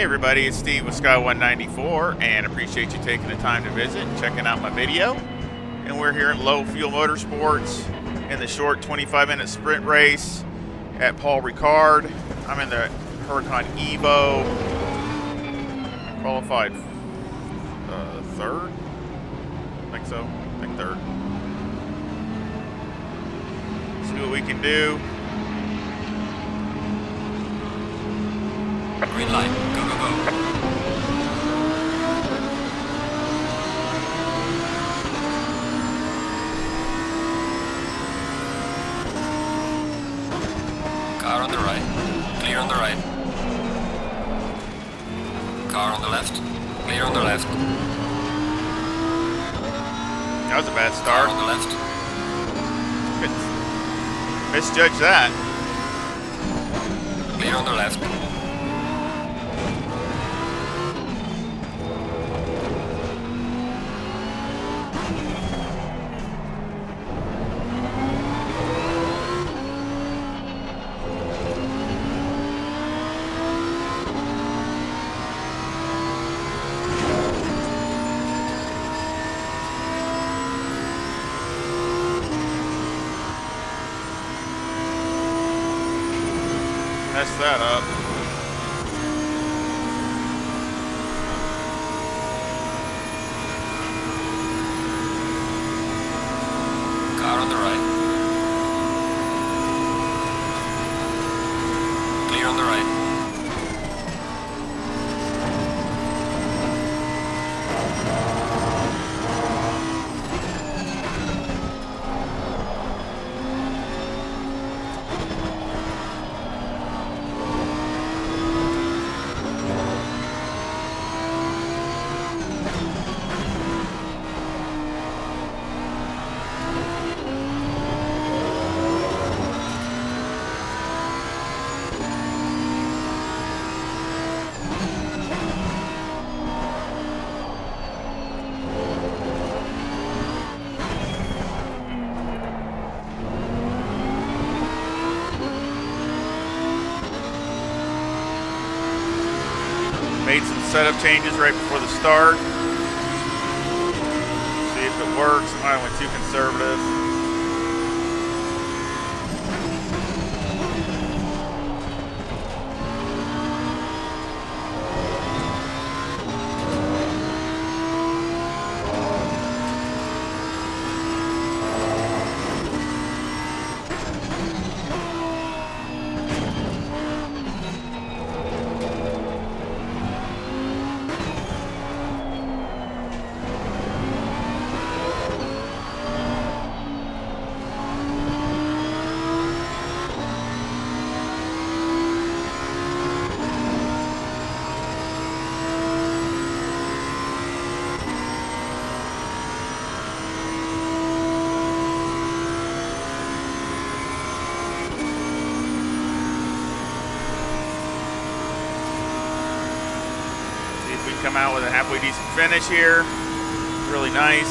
Hey everybody, it's Steve with Sky194, and appreciate you taking the time to visit and checking out my video. And we're here at Low Fuel Motorsports in the short 25-minute sprint race at Paul Ricard. I'm in the Huracan EVO, qualified third, I think so, I think third. See what we can do. Green light, go, go, go. Car on the right, clear on the right. Car on the left, clear on the left. That was a bad start. Car on the left. Misjudged that. Clear on the left. Messed that up. Car on the right. Clear on the right. Made some setup changes right before the start. See if it works. I went too conservative. Come out with a halfway decent finish here. Really nice.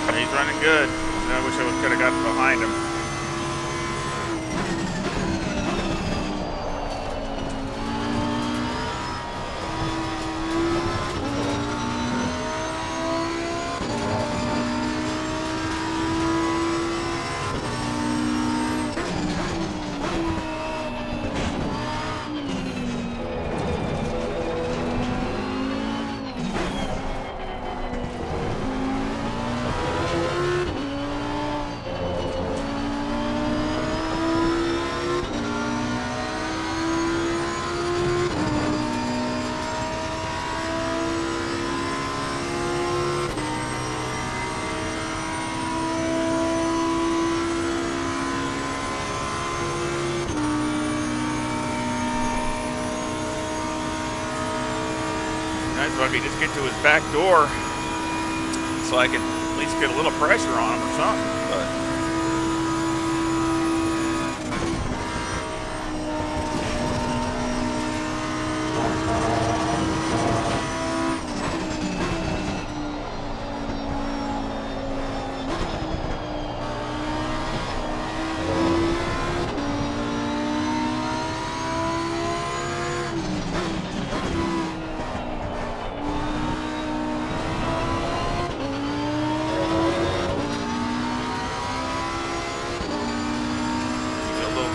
He's running good. I wish I could have gotten behind him. Nice if I could just get to his back door so I could at least get a little pressure on him or something. But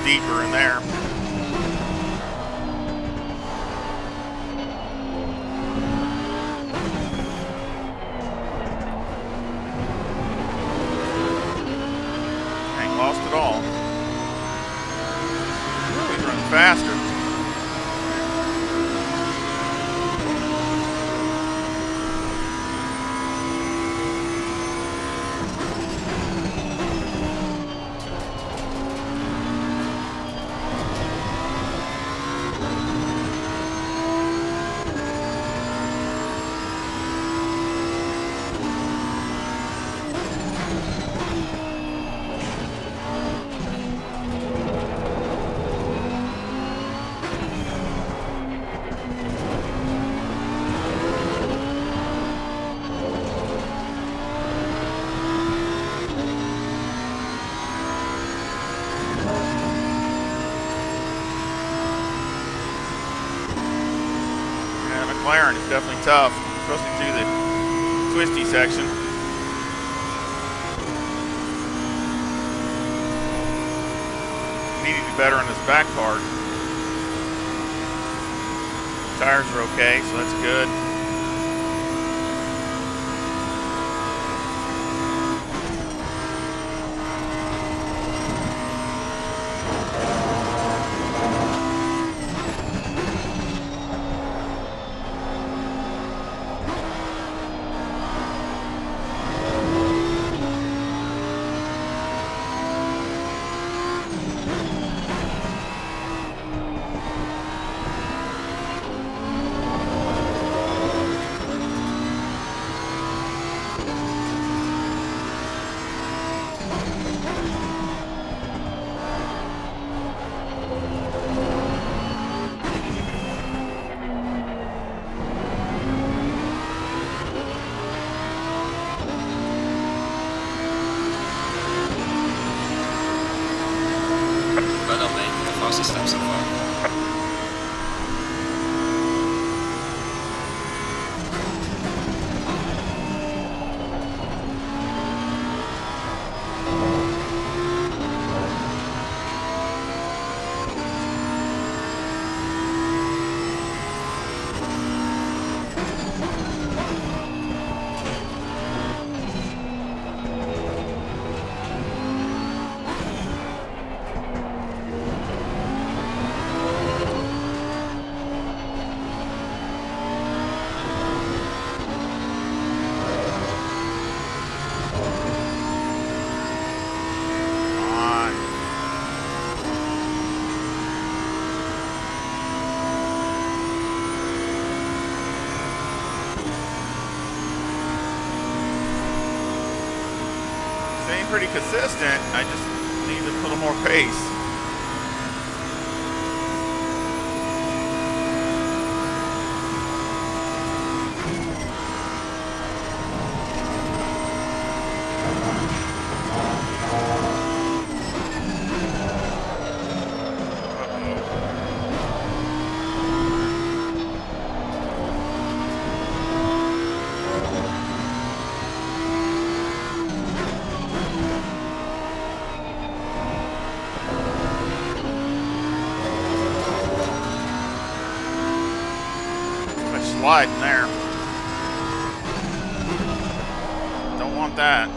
deeper in there. Ain't lost it all. He's running faster. McLaren is definitely tough, especially through the twisty section. Need to be better on his back part. Tires are okay, so that's good. Step so far. Pretty consistent. I just need a little more pace. Sliding there. Don't want that.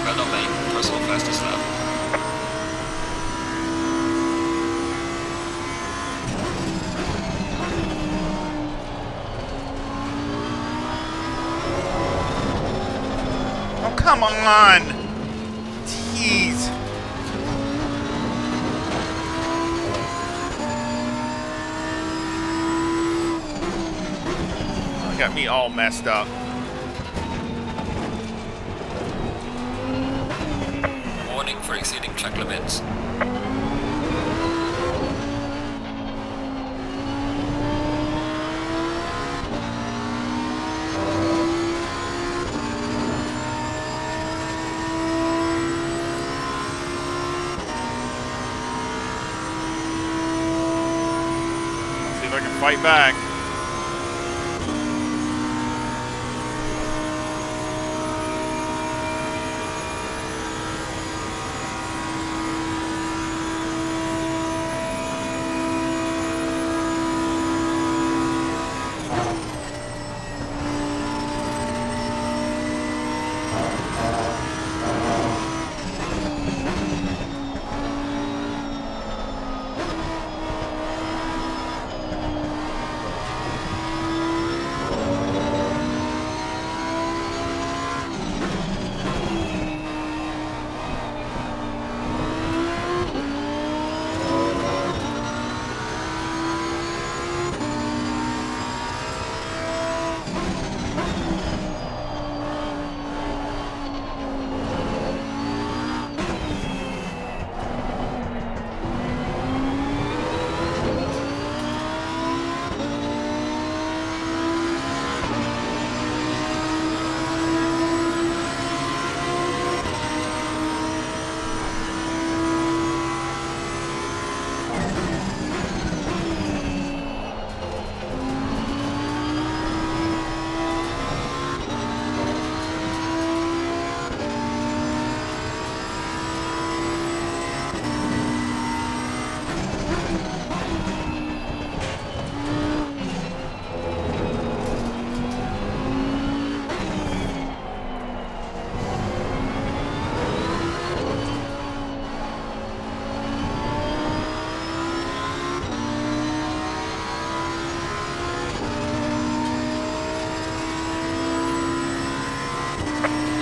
Well done, mate. Personal fastest lap. Come on. Jeez. Got me all messed up. Warning for exceeding track limits. See if I can fight back.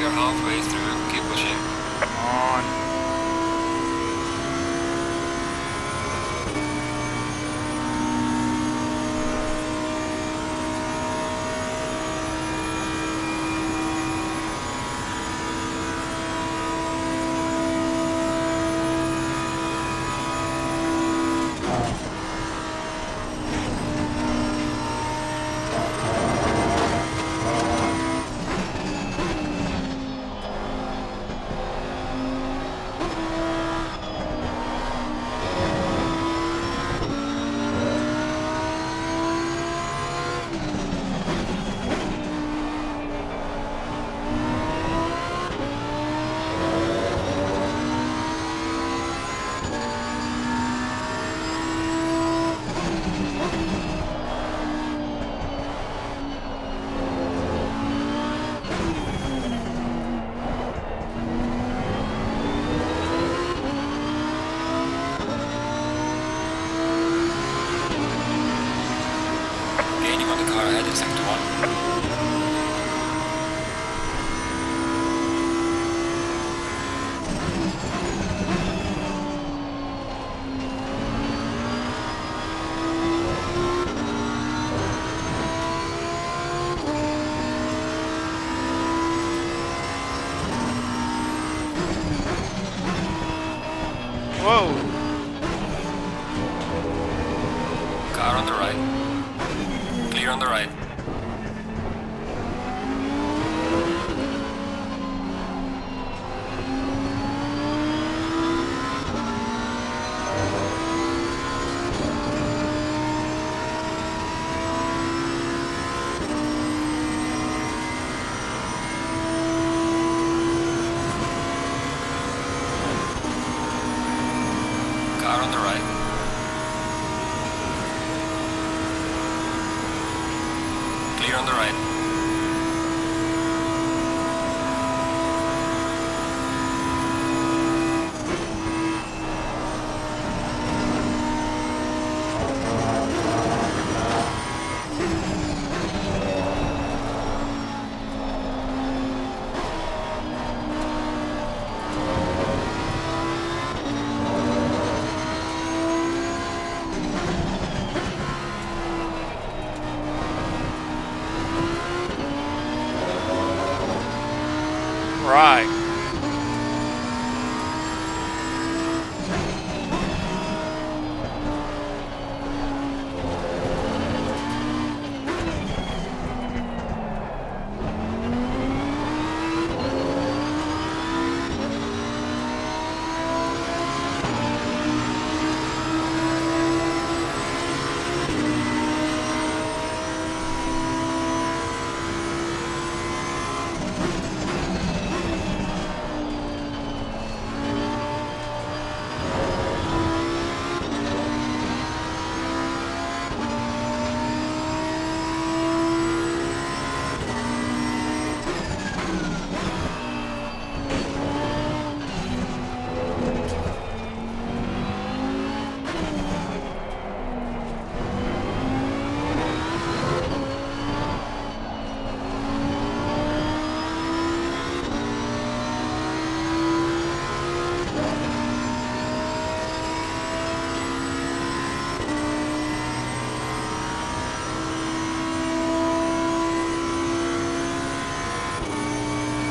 Halfway through, keep pushing. Come on. Car ahead in sector 1. Whoa. Car on the right. Clear on the right. Car on the right. Clear on the right.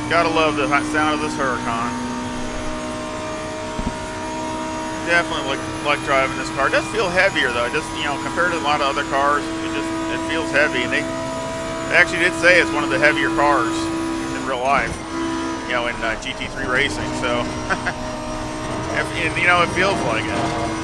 Gotta love the sound of this Huracan. Definitely like driving this car. It does feel heavier though. It just, you know, compared to a lot of other cars, it feels heavy. And they actually did say it's one of the heavier cars in real life, you know, in GT3 racing. So, and, you know, it feels like it.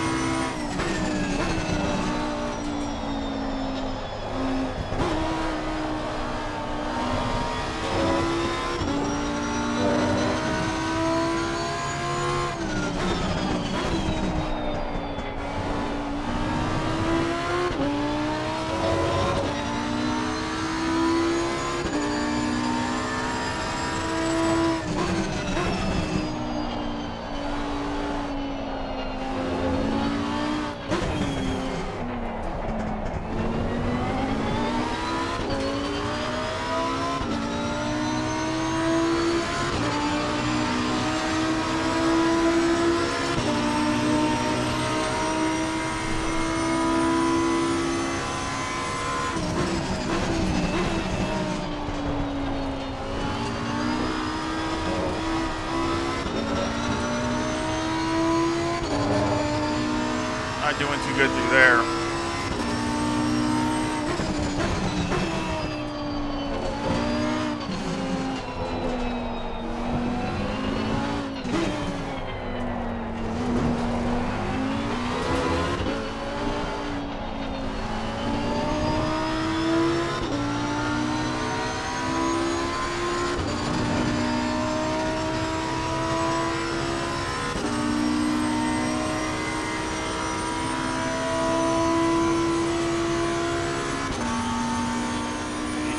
Not doing too good through there.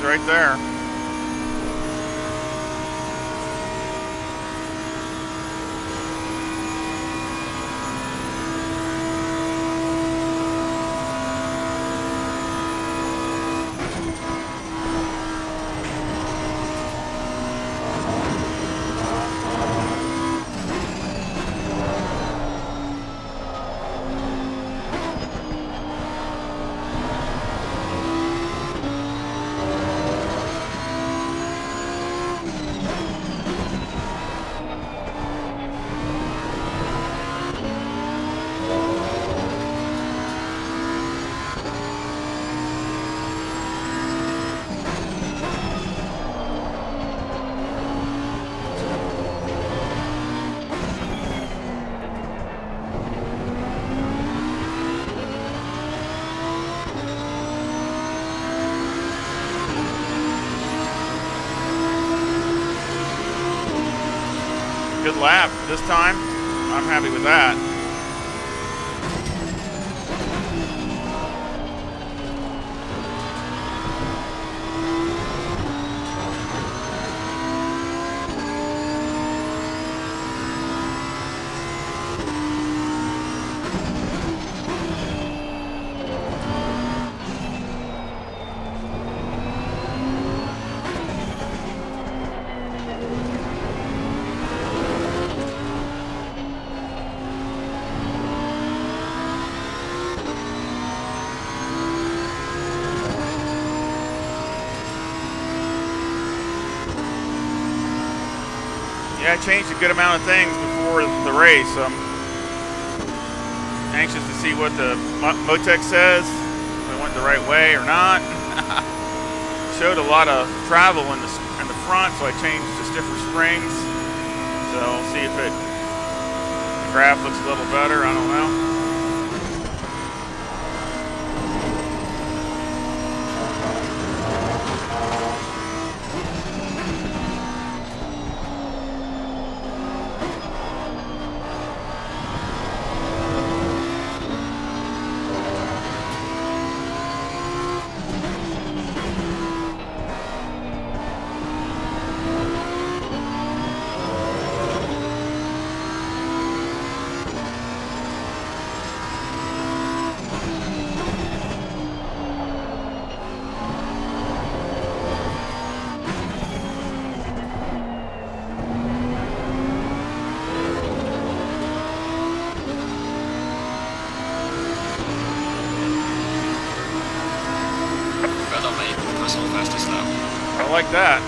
Right there. Good lap this time. I'm happy with that. Yeah, I changed a good amount of things before the race. I'm anxious to see what the Motec says, if I went the right way or not. Showed a lot of travel in the front, so I changed to stiffer springs. So we'll see if the graph looks a little better. I don't know. Fastest lap. I like that.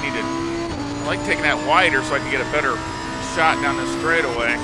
need to, I like taking that wider so I can get a better shot down this straightaway.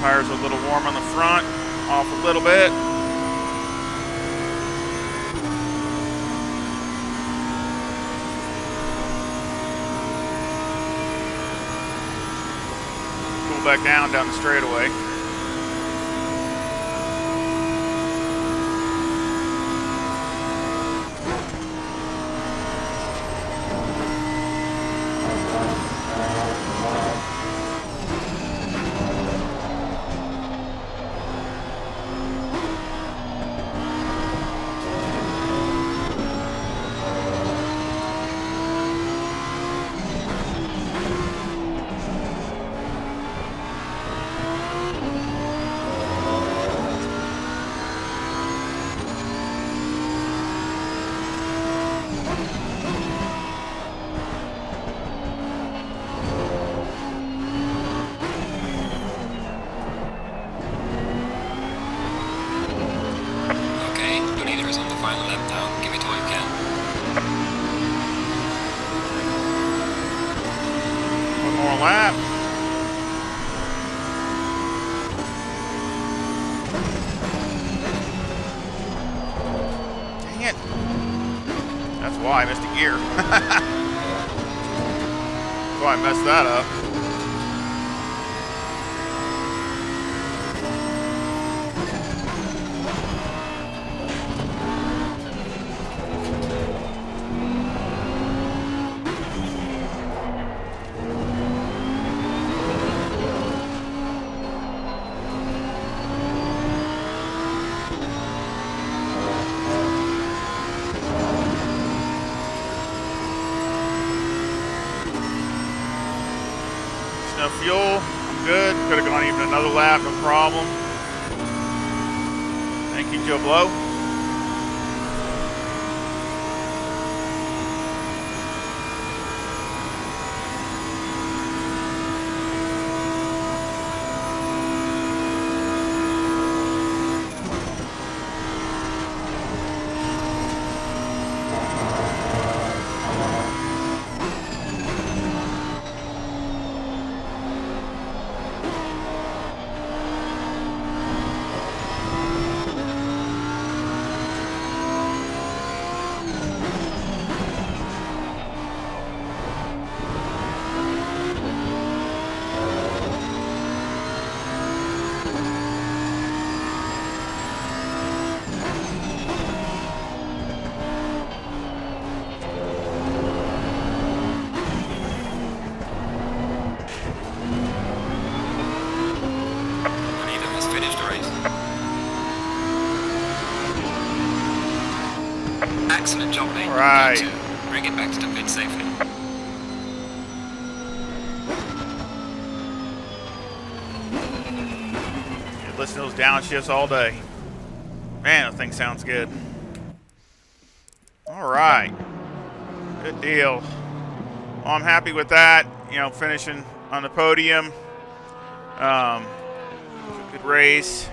Tires are a little warm on the front, off a little bit. Cool back down the straightaway. Lap. Dang it. That's why I missed a gear. That's why I messed that up. No fuel, I'm good. Could have gone even another lap, no problem. Thank you, Joe Blow. Excellent job, mate. All right. Good to bring it back to the pit safely. Could listen to those downshifts all day. Man, that thing sounds good. All right. Good deal. Well, I'm happy with that. You know, finishing on the podium. Good race.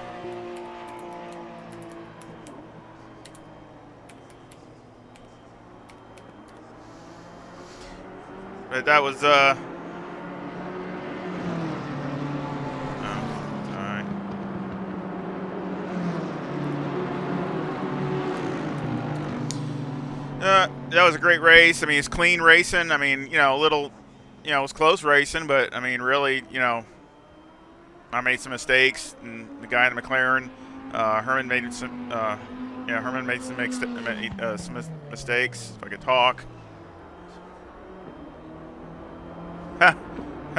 But that was all right. That was a great race. I mean, it's clean racing. I mean, you know, a little, you know, it was close racing, but I mean, really, you know, I made some mistakes, and the guy in the McLaren, Herman made some, Herman made some mistakes. If I could talk.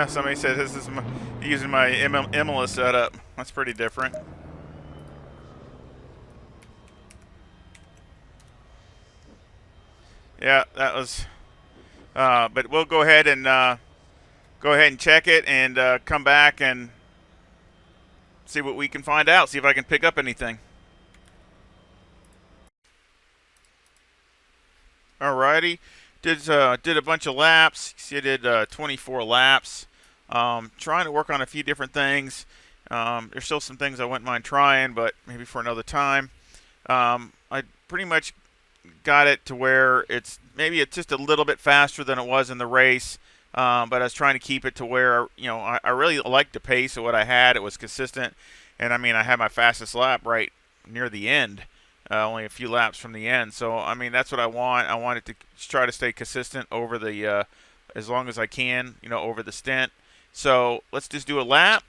Somebody said this is using my Imola setup. That's pretty different. Yeah, that was. But we'll go ahead and check it and come back and see what we can find out. See if I can pick up anything. Alrighty, did a bunch of laps. See, I did 24 laps. Trying to work on a few different things. There's still some things I wouldn't mind trying, but maybe for another time. I pretty much got it to where it's just a little bit faster than it was in the race. But I was trying to keep it to where, I really liked the pace of what I had. It was consistent. And, I had my fastest lap right near the end, only a few laps from the end. So, that's what I want. I want it to try to stay consistent over the as long as I can, over the stint. So, let's just do a lap.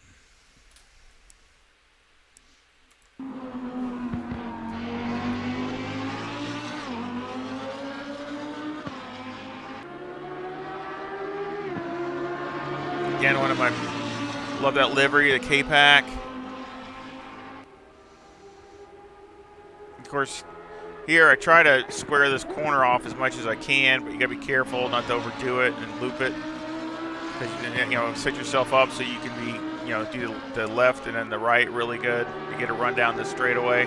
Again, love that livery, the K-Pack. Of course, here I try to square this corner off as much as I can, but you gotta be careful not to overdo it and loop it. Because set yourself up so you can be, do the left and then the right really good. You get a run down this straightaway.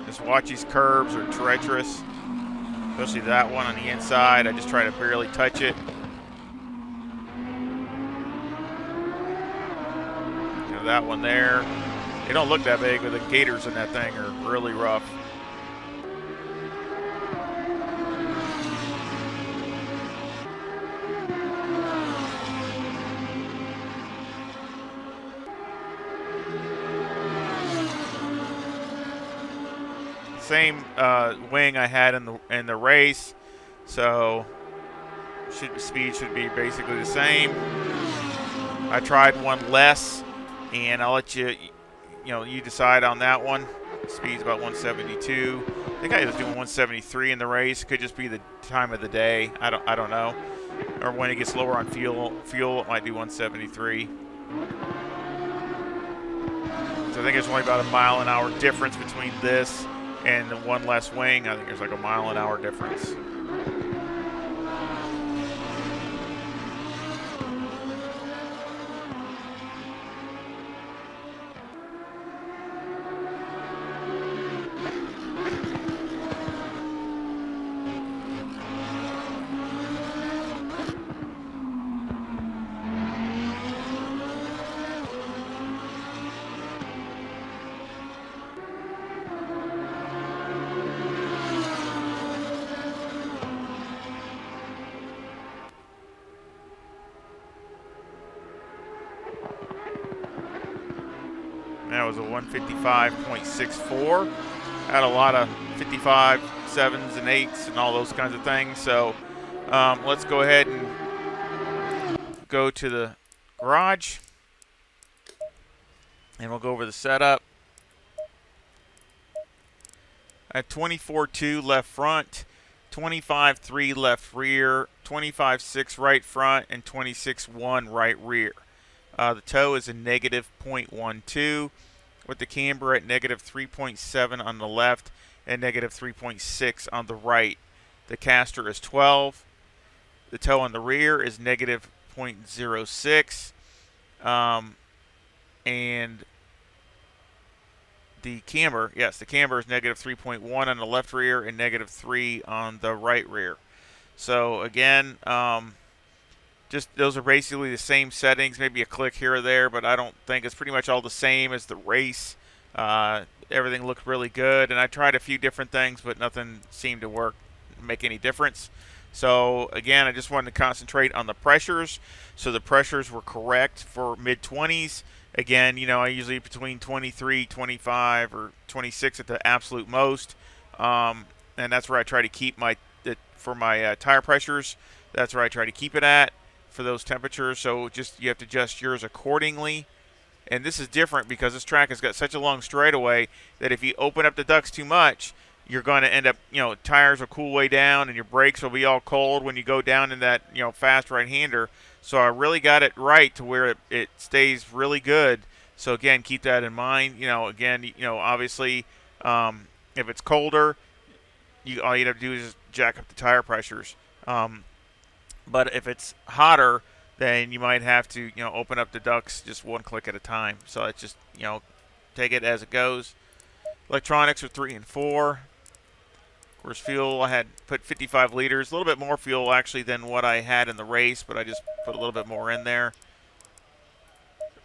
Just watch these curves are treacherous. Especially that one on the inside. I just try to barely touch it. That one there. They don't look that big, but the gators in that thing are really rough. Same wing I had in the race, so speed should be basically the same. I tried one less, and I'll let you decide on that one. Speed's about 172. I think I was doing 173 in the race. Could just be the time of the day. I don't know. Or when it gets lower on fuel, it might be 173. So I think there's only about a mile an hour difference between this and the one less wing. I think there's like a mile an hour difference. That was a 155.64. Had a lot of 55, 7s, and 8s and all those kinds of things. So let's go ahead and go to the garage. And we'll go over the setup. I have 24.2 left front, 25.3 left rear, 25.6 right front, and 26.1 right rear. The toe is a negative 0.12 with the camber at negative 3.7 on the left and negative 3.6 on the right. The caster is 12. The toe on the rear is negative 0.06. And the camber, the camber is negative 3.1 on the left rear and negative 3 on the right rear. So again, just those are basically the same settings, maybe a click here or there, but I don't think it's pretty much all the same as the race. Everything looked really good, and I tried a few different things, but nothing seemed to make any difference. So again, I just wanted to concentrate on the pressures. So the pressures were correct for mid-20s. Again, I usually between 23, 25, or 26 at the absolute most, and that's where I try to keep my tire pressures. That's where I try to keep it at for those temperatures. So you have to adjust yours accordingly. And this is different because this track has got such a long straightaway that if you open up the ducts too much, you're going to end up, tires will cool way down and your brakes will be all cold when you go down in that, fast right-hander. So I really got it right to where it stays really good. So again, keep that in mind. Obviously, if it's colder, all you have to do is just jack up the tire pressures. But if it's hotter, then you might have to, open up the ducts just one click at a time. So it's just, take it as it goes. Electronics are 3 and 4. Of course, fuel, I had put 55 liters, a little bit more fuel actually than what I had in the race, but I just put a little bit more in there.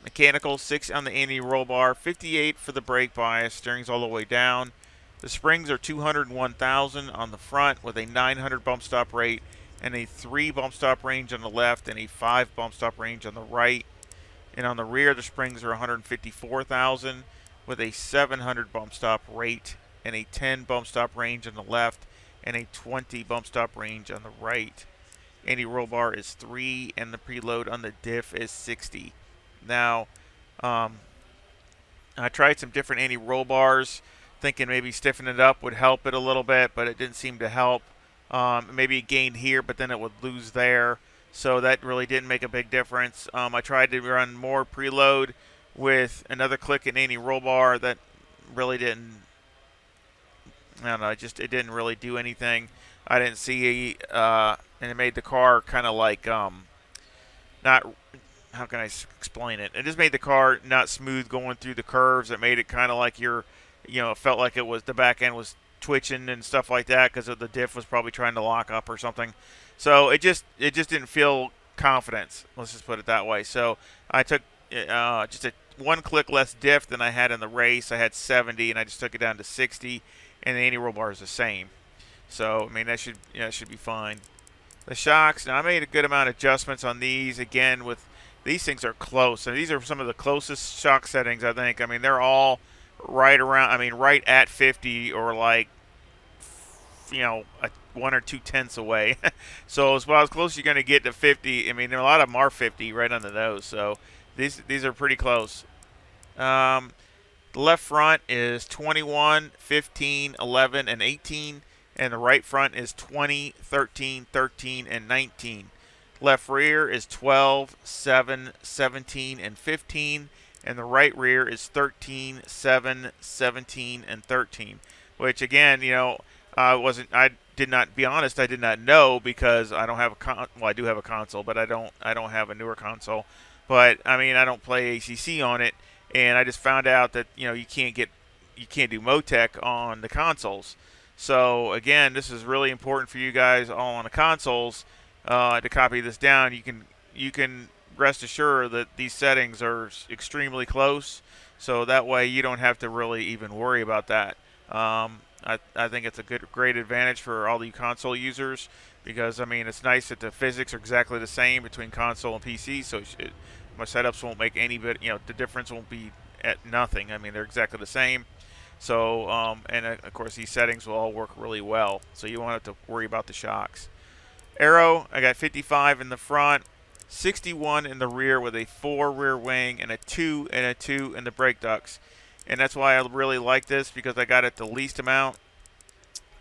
Mechanical, 6 on the anti-roll bar, 58 for the brake bias, steering's all the way down. The springs are 201,000 on the front with a 900 bump stop rate and a 3 bump stop range on the left and a 5 bump stop range on the right. And on the rear, the springs are 154,000 with a 700 bump stop rate and a 10 bump stop range on the left and a 20 bump stop range on the right. Anti-roll bar is 3 and the preload on the diff is 60. Now, I tried some different anti-roll bars, thinking maybe stiffening it up would help it a little bit, but it didn't seem to help. Maybe it gained here, but then it would lose there. So that really didn't make a big difference. I tried to run more preload with another click and anti-roll bar. That really didn't, I don't know, it didn't really do anything. I didn't see, and it made the car kind of like, not, how can I explain it? It just made the car not smooth going through the curves. It made it kind of like it felt like it was, the back end was twitching and stuff like that because the diff was probably trying to lock up or something. So it just didn't feel confidence. Let's just put it that way. So I took just a 1 click less diff than I had in the race. I had 70 and I just took it down to 60, and the anti-roll bar is the same. So I mean that should be fine. The shocks. Now I made a good amount of adjustments on these. Again, with these things are close. And these are some of the closest shock settings, I think. I mean, they're all right around, right at 50 or like, 1 or 2 tenths away. So as well as close you're going to get to 50. I mean, there are a lot of them are 50 right on the nose. So these are pretty close. The left front is 21, 15, 11, and 18. And the right front is 20, 13, 13, and 19. Left rear is 12, 7, 17, and 15. And the right rear is 13, 7, 17, and 13. Which, again, I did not know because I don't have I do have a console, but I don't have a newer console. But, I mean, I don't play ACC on it. And I just found out that, you can't do Motec on the consoles. So, again, this is really important for you guys all on the consoles. To copy this down, you can rest assured that these settings are extremely close, so that way you don't have to really even worry about that. I think it's a great advantage for all you console users because, I mean, it's nice that the physics are exactly the same between console and PC, so my setups won't make any bit, the difference won't be at nothing. I mean, they're exactly the same. So, and of course, these settings will all work really well, so you won't have to worry about the shocks. Aero, I got 55 in the front, 61 in the rear with a 4 rear wing and a 2 and a 2 in the brake ducts. And that's why I really like this because I got it the least amount,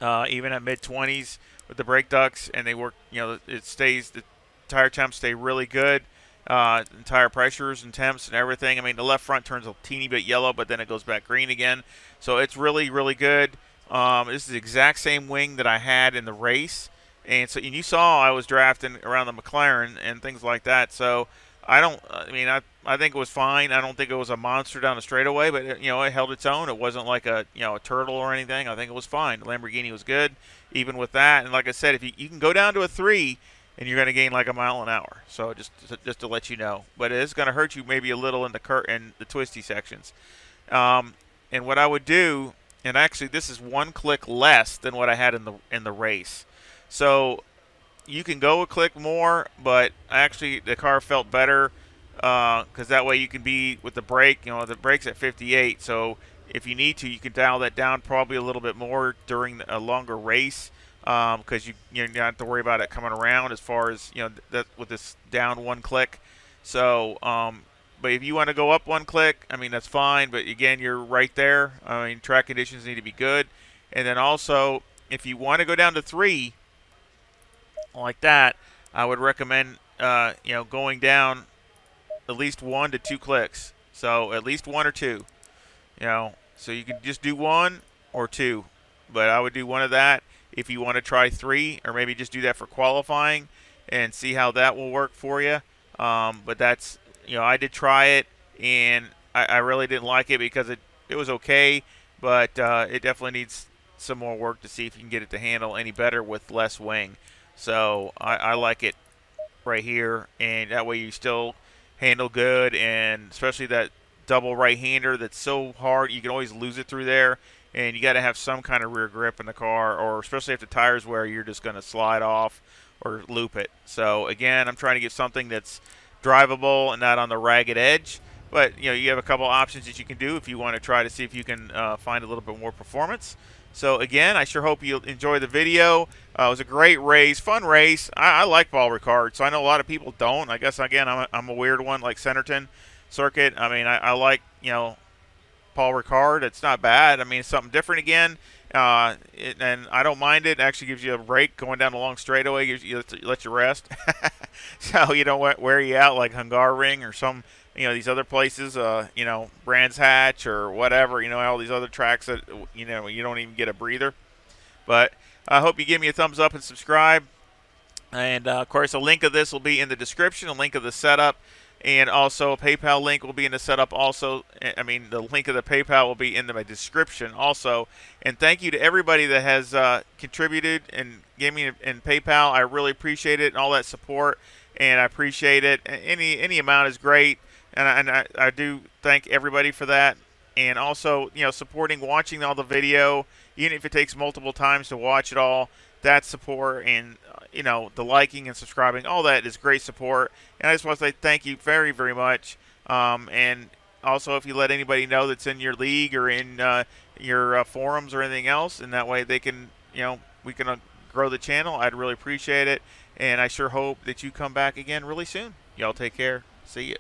even at mid-20s with the brake ducts, and they work, the tire temps stay really good, tire pressures and temps and everything. I mean, the left front turns a teeny bit yellow, but then it goes back green again. So it's really, really good. This is the exact same wing that I had in the race. And you saw I was drafting around the McLaren and things like that. So I think it was fine. I don't think it was a monster down the straightaway, but it held its own. It wasn't like a turtle or anything. I think it was fine. The Lamborghini was good, even with that. And like I said, if you can go down to a 3, and you're going to gain like a mile an hour. So just to let you know, but it is going to hurt you maybe a little in the twisty sections. And what I would do, and actually this is 1 click less than what I had in the race. So you can go a click more, but actually the car felt better because that way you can be with the brake. The brake's at 58, so if you need to, you can dial that down probably a little bit more during a longer race because you don't have to worry about it coming around as far as that with this down 1 click. So, but if you want to go up 1 click, I mean that's fine. But again, you're right there. I mean, track conditions need to be good, and then also if you want to go down to 3. Like that, I would recommend going down at least 1 to 2 clicks. So at least 1 or 2. So you can just do 1 or 2, but I would do 1 of that if you want to try 3, or maybe just do that for qualifying and see how that will work for you. But that's, I did try it, and I really didn't like it because it was okay, but it definitely needs some more work to see if you can get it to handle any better with less wing. So I like it right here, and that way you still handle good, and especially that double right-hander that's so hard, you can always lose it through there, and you got to have some kind of rear grip in the car, or especially if the tires wear, you're just going to slide off or loop it. So again, I'm trying to get something that's drivable and not on the ragged edge. But you have a couple options that you can do if you want to try to see if you can find a little bit more performance. So again, I sure hope you enjoy the video. It was a great race, fun race. I like Paul Ricard, so I know a lot of people don't. I guess again, I'm a weird one, like Centerton circuit. I mean, I like Paul Ricard. It's not bad. I mean, it's something different again. And I don't mind it. It actually gives you a break going down a long straightaway. Let you rest, so you don't wear you out like Hungaroring or some these other places. Brands Hatch or whatever. All these other tracks that you don't even get a breather. But I hope you give me a thumbs up and subscribe. And of course, a link of this will be in the description. A link of the setup. And also a PayPal link will be in the setup also. I mean, the link of the PayPal will be in my description also. And thank you to everybody that has contributed and gave me in PayPal. I really appreciate it and all that support. And I appreciate it. Any amount is great. And I do thank everybody for that. And also, supporting, watching all the video, even if it takes multiple times to watch it all, that's support. And the liking and subscribing, all that is great support. And I just want to say thank you very, very much. And also, if you let anybody know that's in your league or in your forums or anything else, and that way they can, we can grow the channel, I'd really appreciate it. And I sure hope that you come back again really soon. Y'all take care. See you.